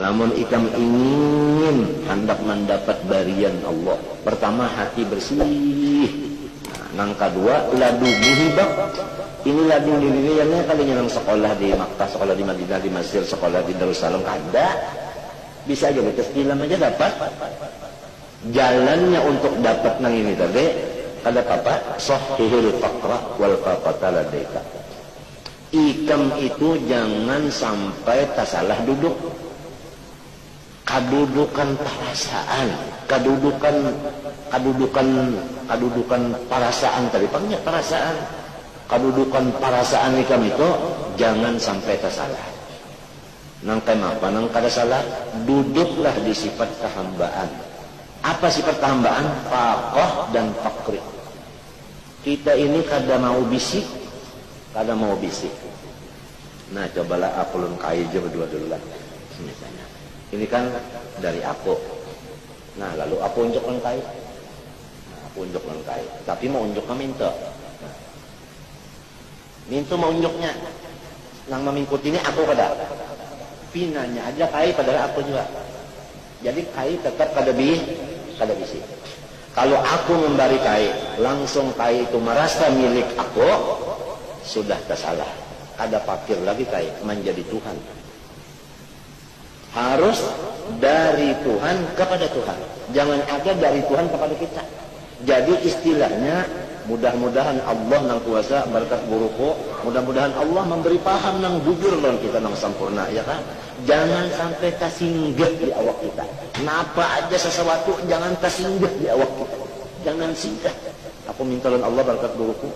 Lamun ikam ingin hendak mendapat barian Allah, pertama hati bersih. Nang kedua ladu muhibah. Ini ladu dirinya kalinya nang sekolah di Makkah, sekolah di Madinah, di Mesir, sekolah di Darussalam kada. Bisa aja betul ilam aja dapat. Jalannya untuk dapat nang ini tadi kada apa? Sahihul faqra wal faqata ladaika. Ikam itu jangan sampai tasalah duduk. Kedudukan perasaan, kedudukan perasaan tadi panggil perasaan, kedudukan perasaan ikam itu jangan sampai tersalah. Nang kenapa? Nang kada salah, duduklah di sifat kehambaan. Apa sifat kehambaan? Faqah dan fakri. Kita ini kada mau bisik, Nah, cobalah aku lun kai je berdua dulu lah. Misalnya. Ini kan dari aku. Nah, lalu aku unjuk lengkai. Tapi mau unjuknya minta. Minta mau unjuknya. Nang memingkut ini aku kada. Pinanya aja kai padahal aku juga. Jadi kai tetap kada bisi. Kalau aku memberi kai, langsung kai itu merasa milik aku, sudah tersalah. Ada pakir lagi kai menjadi Tuhan. Harus dari Tuhan kepada Tuhan. Jangan ada dari Tuhan kepada kita. Jadi istilahnya mudah-mudahan Allah nang kuasa berkat buruku, mudah-mudahan Allah memberi paham nang jujur lawan kita nang sempurna, ya kan? Jangan sampai tersinggah di awak kita. Kenapa aja sesuatu jangan tersinggah di awak kita. Jangan singgah. Aku minta lawan Allah berkat buruku,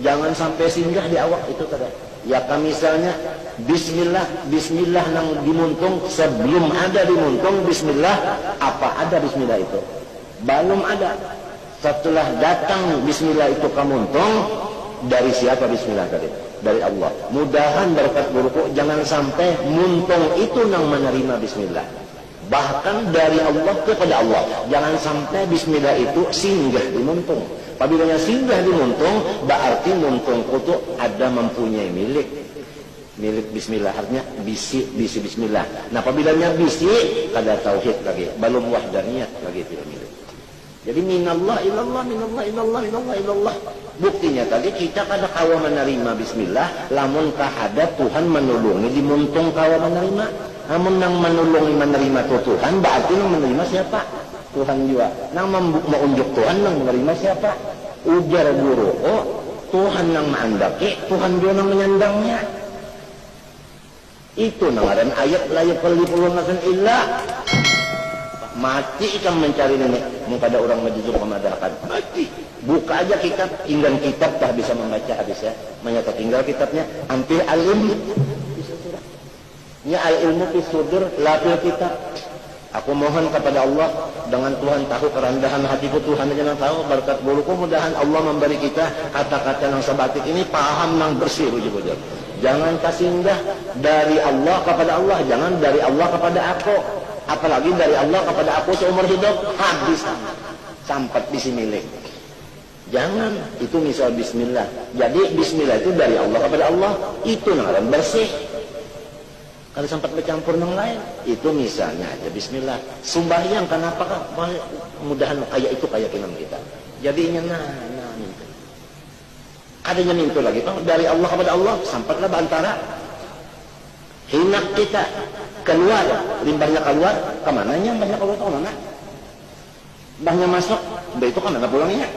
jangan sampai singgah di awak itu kada. Ya kan misalnya bismillah nang dimuntung sebelum ada dimuntung bismillah, apa ada bismillah itu? Belum ada. Setelah datang bismillah itu kamuntung, dari siapa bismillah tadi? Dari Allah. Mudahan berkat buruku jangan sampai muntung itu nang menerima bismillah. Bahkan dari Allah kepada Allah. Jangan sampai bismillah itu singgah di muntung. Apabila singgah di muntung, berarti muntung itu ada mempunyai milik bismillah, artinya bisi bismillah. Nah, apabila bisi, kada tauhid lagi, belum wahdaniyah lagi tidak milik. Jadi minallah ilallah. Buktinya tadi kita kada kawa menerima bismillah, lamun kahada Tuhan menolongi di muntung kawa menerima. Namun nang menerima Tuhan, berarti nang menerima siapa? Tuhan juga. Nang menunjuk Tuhan nang menerima siapa? Ujar guru, oh Tuhan nang mengandaki, Tuhan juga nang menyandangnya. Itu nang ayat la yukallifullahu illa. Mati ikan mencari nenek kepada orang majuzum pemadahkan. Mati. Buka aja kitab, tinggal kitab dah bisa membaca habisnya. Menyata tinggal kitabnya. Hampir alim. Ya al-ilmu fi sudur la fil kitab. Aku mohon kepada Allah dengan Tuhan tahu kerendahan hatiku, Tuhan aja tahu berkat buruku, mudahan Allah memberi kita kata-kata yang sebatik ini paham yang bersih bujur-bujur. Jangan tersinggah dari Allah kepada Allah, jangan dari Allah kepada aku. Apalagi dari Allah kepada aku seumur hidup habis sampai bisi milik. Jangan, itu misal bismillah. Jadi bismillah itu dari Allah kepada Allah, itu ngaran bersih. Kalau sempat bercampur yang lain, itu misalnya aja bismillah. Sembahyang kenapa kan? Mudahan kayak itu kayak kinam kita. Jadinya minta. Adanya minta lagi, dari Allah kepada Allah, sampailah bantara. Hinak kita keluar, limbahnya keluar, kemananya limbahnya keluar kemana? Limbahnya masuk, itu kemana pulangnya?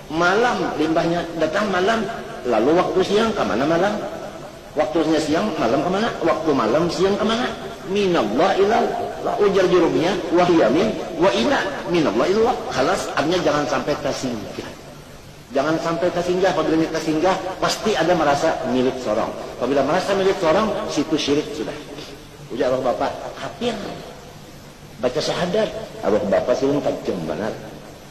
Malam, limbahnya datang malam, lalu waktu siang kemana malam? Waktunya siang, malam kemana? Waktu malam, siang kemana? Minallah ilallah. Ujar jurumnya, wahyamin, wa ila. Minallah ilallah. Khalas, artinya jangan sampai tersinggah. Jangan sampai tersinggah. Apabila tersinggah, pasti ada merasa milik seorang. Apabila merasa milik seorang, situ syirik sudah. Ujar Allah Bapak, kafir. Baca syahadat. Allah Bapak sih tajam benar.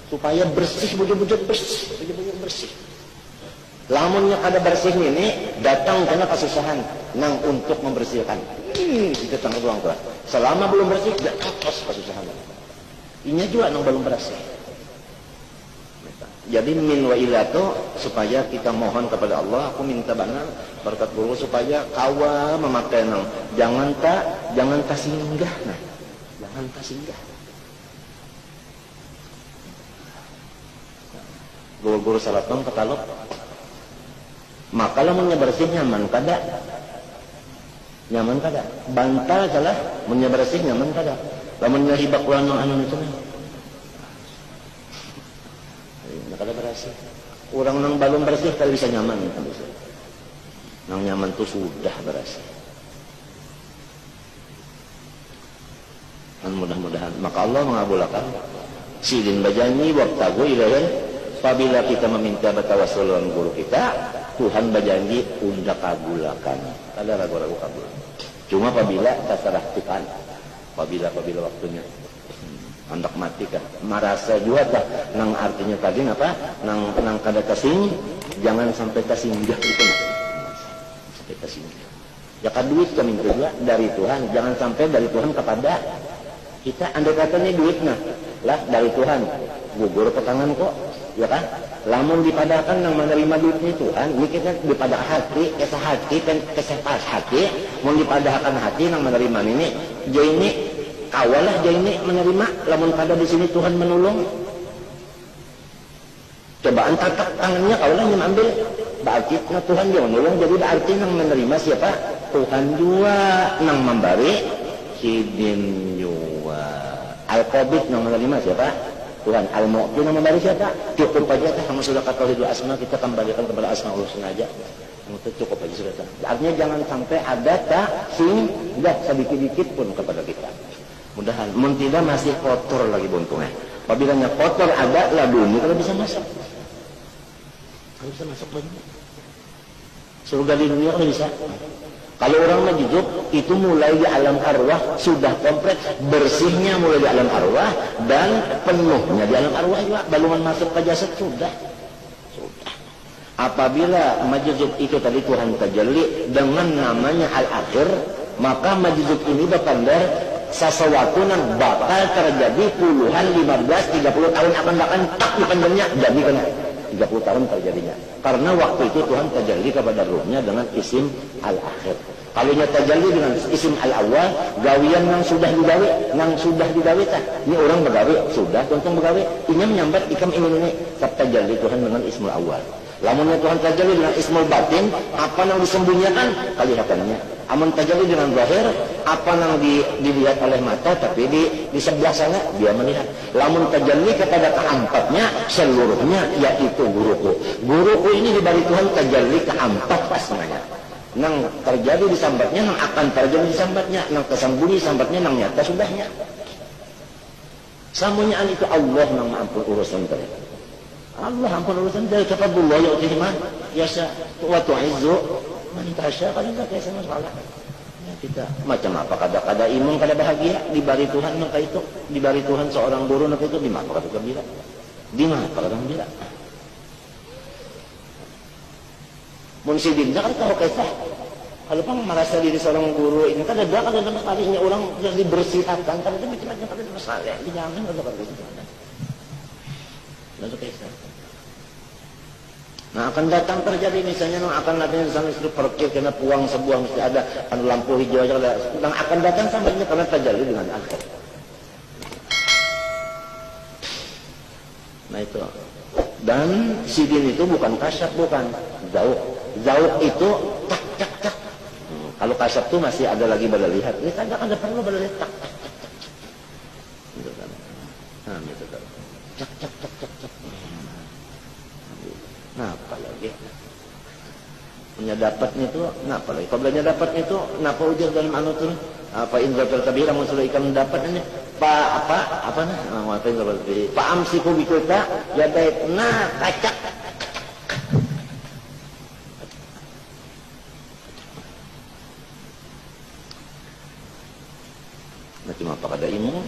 Supaya bersih, bujur-bujur bersih. Lamunnya kada bersih ini datang kena kesusahan nang untuk membersihkan. Kita tangkap ulang tuh. Selama belum bersih tidak kapos kesusahan. Ini juga nang belum bersih. Jadi min wa ila itu supaya kita mohon kepada Allah, aku minta benar berkat guru supaya kawa memakai nang jangan tak singgah nah. Jangan tak singgah. Guru-guru salat dong ketalok. Maka lamunnya bersih nyaman kada? Nyaman kada? Bantal salah munnya bersih nyaman kada? Lamunnya hibak ulang anu itu nih. Kada bersih. Orang nang balon bersih kalau bisa nyaman kan bisa. Nang nyaman tuh sudah bersih. Dan mudah-mudahan maka Allah mengabulkan sidin bajani waqtagu ilahin. Apabila kita meminta bertawassul dengan guru kita, Tuhan berjanji undak kabulakan. Ada ragu-ragu kabul. Cuma apabila terserah Tuhan. Apabila waktunya hendak mati kan. Merasa juga tak nang artinya tadi apa? Nang kada kasing, jangan sampai kasinggah itu. Sampai kasinggah. Ya kan duit kami juga dari Tuhan, jangan sampai dari Tuhan kepada kita. Andai katanya duitnya lah dari Tuhan, gugur ke tangan kok. Ya kan? Lamun dipadahkan yang menerima duitnya Tuhan, ini kita dipadah hati, kesah hati, kesepas hati, mau dipadahkan hati yang menerima ini, jadi ini kawalah jadi ini menerima, lamun pada di sini Tuhan menolong. Cobaan tatak tangannya kawalah yang ambil, berarti nah Tuhan dia menolong, jadi berarti yang menerima siapa? Tuhan juga yang memberi, hidin juga. Al-Qabid yang menerima siapa? Tuhan. Al-Mu'ti nama dari siapa? Cukup aja sama sudah kata Tauhidul Asma, kita kembalikan kepada Asmaul Husna aja. Itu cukup aja sudah. Artinya jangan sampai ada tak singgah sedikit-dikit pun kepada kita. Mudahan. Mun tidak masih kotor lagi buntungnya. Apabila kotor ada lah bumi kalau bisa masuk. Kalau bisa masuk bumi. Surga di dunia kalau bisa. Kalau orang majuzub itu mulai di alam arwah sudah komplit, bersihnya mulai di alam arwah dan penuhnya di alam arwah juga, balungan masuk ke jasad sudah. Apabila majuzub itu tadi Tuhan tajalli dengan namanya al-akhir, maka majuzub ini bertanda sesuatu yang bakal terjadi puluhan, 15, 30 tahun akan tak dipanjangnya jadi kena 30 tahun terjadinya. Karena waktu itu Tuhan tajalli kepada ruhnya dengan isim al-akhir. Kalau nya tajalli dengan isim al-awwal, gawian yang sudah digawe tah. Ini orang begawe, sudah tuntung begawe. Ini menyambat ikam ini tajalli Tuhan dengan ismul awwal. Lamunnya Tuhan tajalli dengan ismul batin, apa yang disembunyikan kelihatannya. Amun tajalli dengan zahir, apa yang dilihat oleh mata tapi di sebelah sana dia melihat. Lamun tajalli kepada keempatnya seluruhnya yaitu guruku. Guruku ini diberi Tuhan tajalli keempat pasangannya. Nang terjadi di sambatnya, nang akan terjadi di sambatnya, nang kesambunyi sambatnya, nang nyata sudahnya. Samunyaan itu Allah nang ampun urusan tadi. Allah ampun urusan dari kafadullah ya'tihi man yasha wa tu'izzu man tasha. Kalau enggak kayak sama salah. Ya, kita macam apa kada imun kada bahagia diberi Tuhan maka itu diberi Tuhan seorang guru maka itu di mana kada gembira. Di mana kada gembira. Munsidinnya kan tahu kisah. Kalau pang merasa diri seorang guru ini kan ada sekalinya orang yang dibersihkan kan itu macam-macam ada masalah dijamin ada gitu. Lalu kisah. Nah akan datang terjadi misalnya akan datang misalnya istri pergi kena puang sebuah mesti ada lampu hijau aja ada. Dan akan datang sampainya karena terjadi dengan akhir. Nah itu. Dan sidin itu bukan kasyaf, bukan jauh. Jauh itu tak. Kalau kasyaf itu masih ada lagi pada lihat. Ini kan ada perlu pada lihat tak. Gitu kan. Nah, gitu kan. Cak. Nah, apalagi punya dapatnya itu, nah apalagi kalau dapatnya itu, kenapa ujar dalam anu tuh? Apa indra tertabira muncul ikan dapatnya? Apa nah? Apa indra tertabira? Pak amsiku bikuta ya baik. Nah, kacak. Nah, cuma apa kada imun?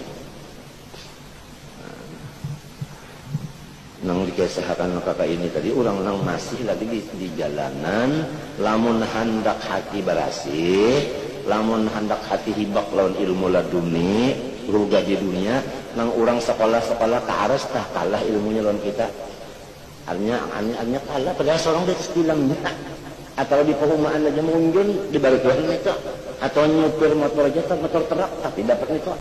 Nang dikisahkan kakak ini tadi orang nang masih lagi di jalanan, lamun hendak hati berasih, lamun hendak hati hibak lawan ilmu laduni, ruga di dunia, nang orang sekolah ke aras tah kalah ilmunya lawan kita. Artinya kalah padahal seorang di atas tilamnya. Atau di perumahan aja mundur di balik itu. Atau nyupir motor aja motor terak tapi dapat itu.